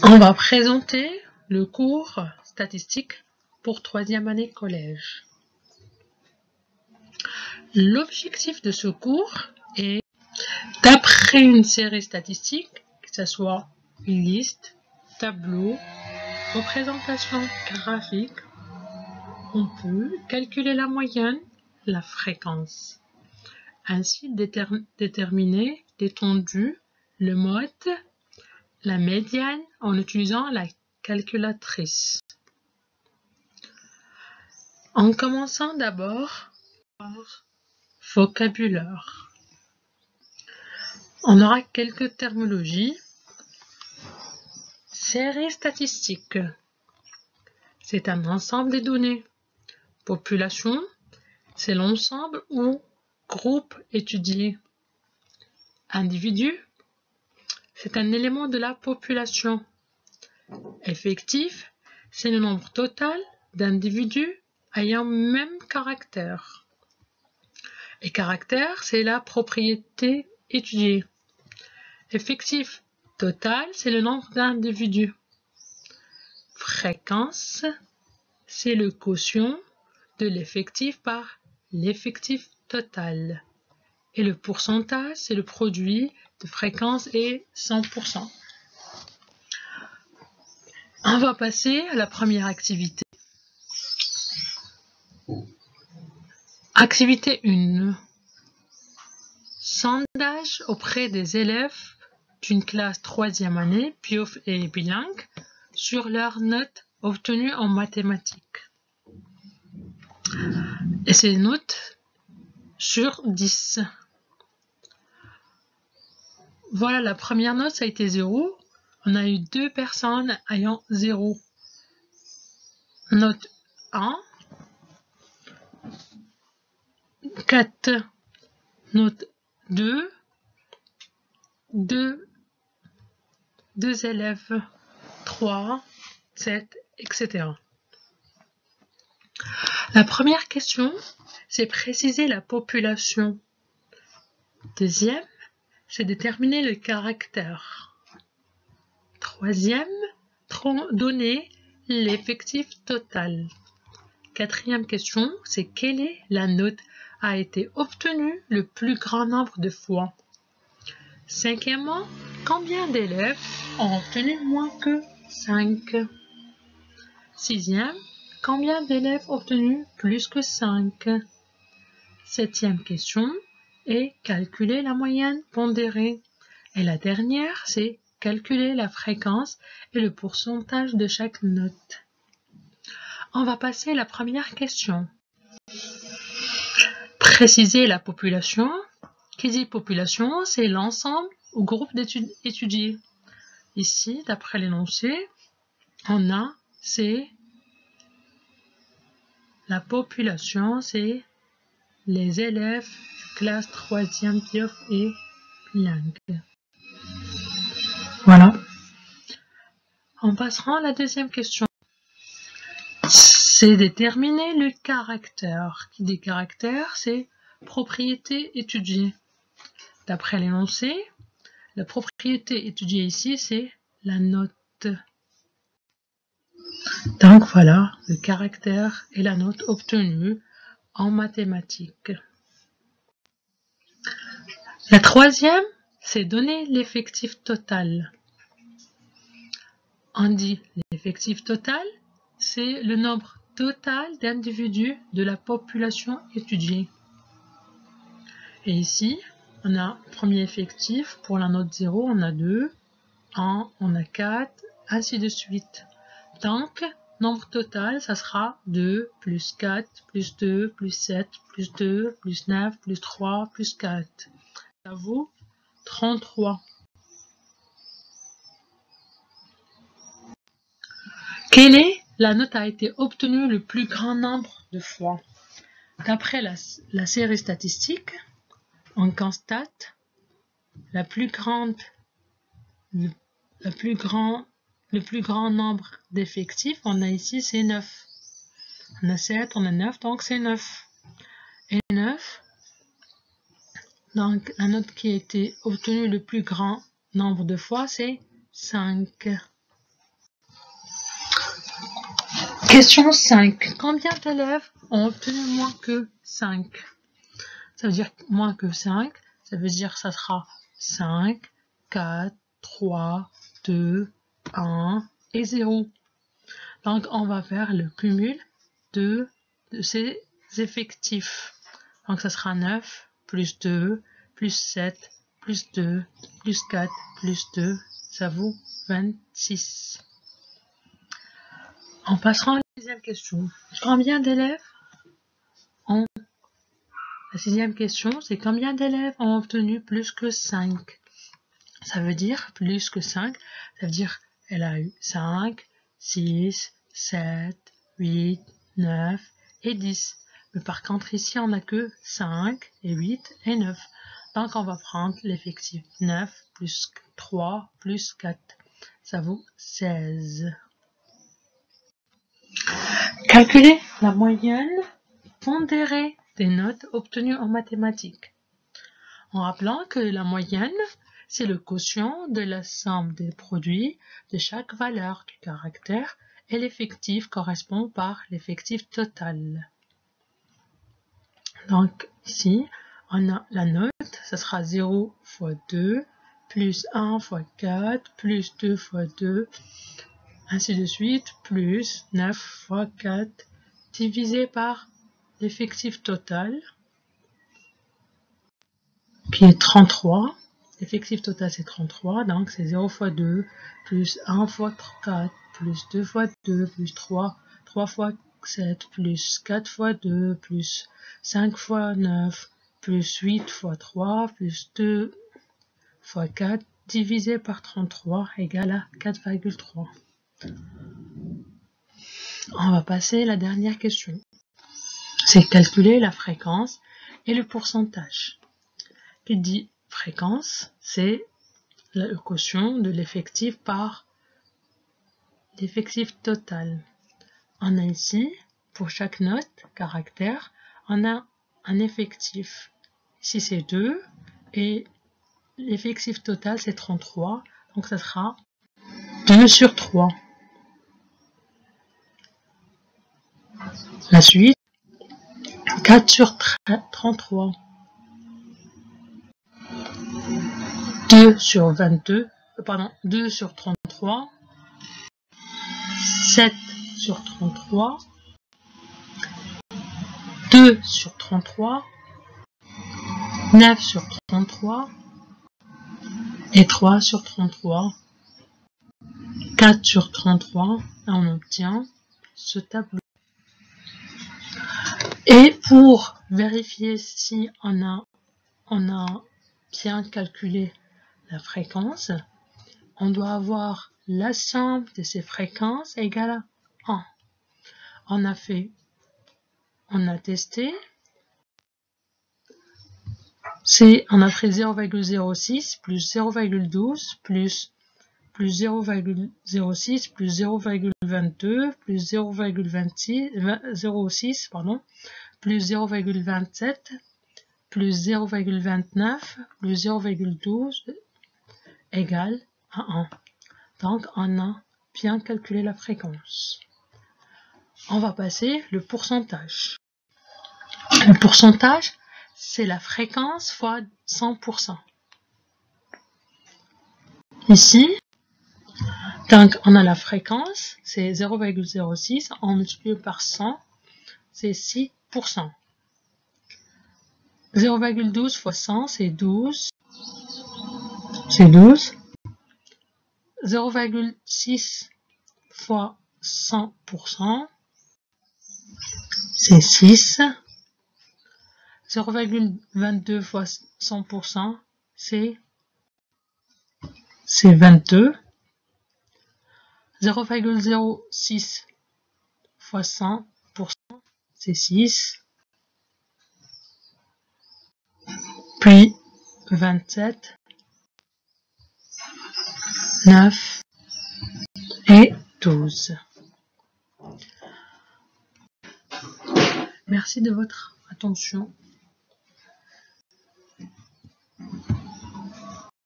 On va présenter le cours statistique pour 3e année collège. L'objectif de ce cours est, d'après une série statistique, que ce soit une liste, tableau, représentation graphique, on peut calculer la moyenne, la fréquence. Ainsi déterminer l'étendue, le mode, la médiane en utilisant la calculatrice. En commençant d'abord par vocabulaire. On aura quelques terminologies. Série statistique. C'est un ensemble de données. Population, c'est l'ensemble ou groupe étudié. Individu, c'est un élément de la population. Effectif, c'est le nombre total d'individus ayant même caractère. Et caractère, c'est la propriété étudiée. Effectif total, c'est le nombre d'individus. Fréquence, c'est le quotient de l'effectif par l'effectif total. Et le pourcentage, c'est le produit de fréquence et 100%. On va passer à la première activité. Activité 1. Sondage auprès des élèves d'une classe 3e année, PIOF et bilingue, sur leurs notes obtenues en mathématiques. Et ces notes sur 10. Voilà, la première note, ça a été 0. On a eu 2 personnes ayant 0. Note 1. 4. Note 2. 2 élèves. 3, 7, etc. La première question, c'est préciser la population. Deuxième, c'est déterminer le caractère. Troisième, donner l'effectif total. Quatrième question, c'est quelle est la note a été obtenue le plus grand nombre de fois. Cinquièmement, combien d'élèves ont obtenu moins que 5. Sixième, combien d'élèves ont obtenu plus que 5. Septième question est calculer la moyenne pondérée. Et la dernière, c'est calculer la fréquence et le pourcentage de chaque note. On va passer à la première question. Préciser la population. Qui dit population, c'est l'ensemble ou groupe d'études étudiés. Ici, d'après l'énoncé, on a, c'est la population, c'est les élèves classe 3e PIOF et bilingue. Voilà. On passera à la deuxième question. C'est déterminer le caractère. Qui dit caractère, c'est propriété étudiée. D'après l'énoncé, la propriété étudiée ici, c'est la note. Donc voilà, le caractère et la note obtenue en mathématiques. La troisième, c'est donner l'effectif total. On dit l'effectif total, c'est le nombre total d'individus de la population étudiée. Et ici, on a le premier effectif, pour la note 0, on a 2, 1, on a 4, ainsi de suite. Donc, nombre total, ça sera 2, plus 4, plus 2, plus 7, plus 2, plus 9, plus 3, plus 4. Ça vaut 33. Quelle est la note a été obtenue le plus grand nombre de fois? D'après la série statistique, on constate le plus grand nombre d'effectifs, on a ici, c'est 9. On a 7, on a 9, donc c'est 9. Et 9, donc la note qui a été obtenue le plus grand nombre de fois, c'est 5. Question 5. Combien d'élèves ont obtenu moins que 5? Ça veut dire moins que 5. Ça veut dire que ça sera 5, 4, 3, 2, 1 et 0. Donc, on va faire le cumul de ces effectifs. Donc, ça sera 9 plus 2 plus 7 plus 2 plus 4 plus 2. Ça vaut 26. On passera à la deuxième question. Combien d'élèves ont... La sixième question, c'est combien d'élèves ont obtenu plus que 5? Ça veut dire plus que 5. Ça veut dire elle a eu 5, 6, 7, 8, 9 et 10. Mais par contre, ici, on n'a que 5 et 8 et 9. Donc, on va prendre l'effectif 9 plus 3 plus 4. Ça vaut 16. Calculer la moyenne pondérée des notes obtenues en mathématiques. En rappelant que la moyenne, c'est le quotient de la somme des produits de chaque valeur du caractère et l'effectif correspond par l'effectif total. Donc ici, on a la note, ça sera 0 fois 2, plus 1 fois 4, plus 2 fois 2, ainsi de suite, plus 9 fois 4, divisé par l'effectif total, qui est 33. L'effectif total, c'est 33, donc c'est 0 fois 2, plus 1 fois 4, plus 2 fois 2, plus 3 fois 7, plus 4 fois 2, plus 5 fois 9, plus 8 fois 3, plus 2 fois 4, divisé par 33, égale à 4,3. On va passer à la dernière question. C'est calculer la fréquence et le pourcentage. Qui dit fréquence, c'est le quotient de l'effectif par l'effectif total. On a ici, pour chaque note, caractère, on a un effectif. Ici, c'est 2 et l'effectif total, c'est 33. Donc, ça sera 2 sur 3. La suite, 4 sur 33. 2 sur 22, pardon, 2 sur 33. 7 sur 33. 2 sur 33. 9 sur 33. Et 3 sur 33. 4 sur 33. Et on obtient ce tableau. Et pour vérifier si on a bien calculé la fréquence, on doit avoir la somme de ces fréquences égale à 1. On a testé, on a pris 0,06 plus 0,12 plus 0,06 plus 0,22 plus 0,06 pardon, plus 0,27 plus 0,29 plus 0,12 égale à 1. Donc, on a bien calculé la fréquence. On va passer le pourcentage. Le pourcentage, c'est la fréquence fois 100%. Ici, donc on a la fréquence, c'est 0,06, on multiplie par 100, c'est 6%. 0,12 fois 100, c'est 12. C'est 12. 0,6 fois 100%, c'est 6. 0,22 fois 100%, c'est 22. 0,06 fois 100%, c'est 6. Puis 27, 9 et 12. Merci de votre attention.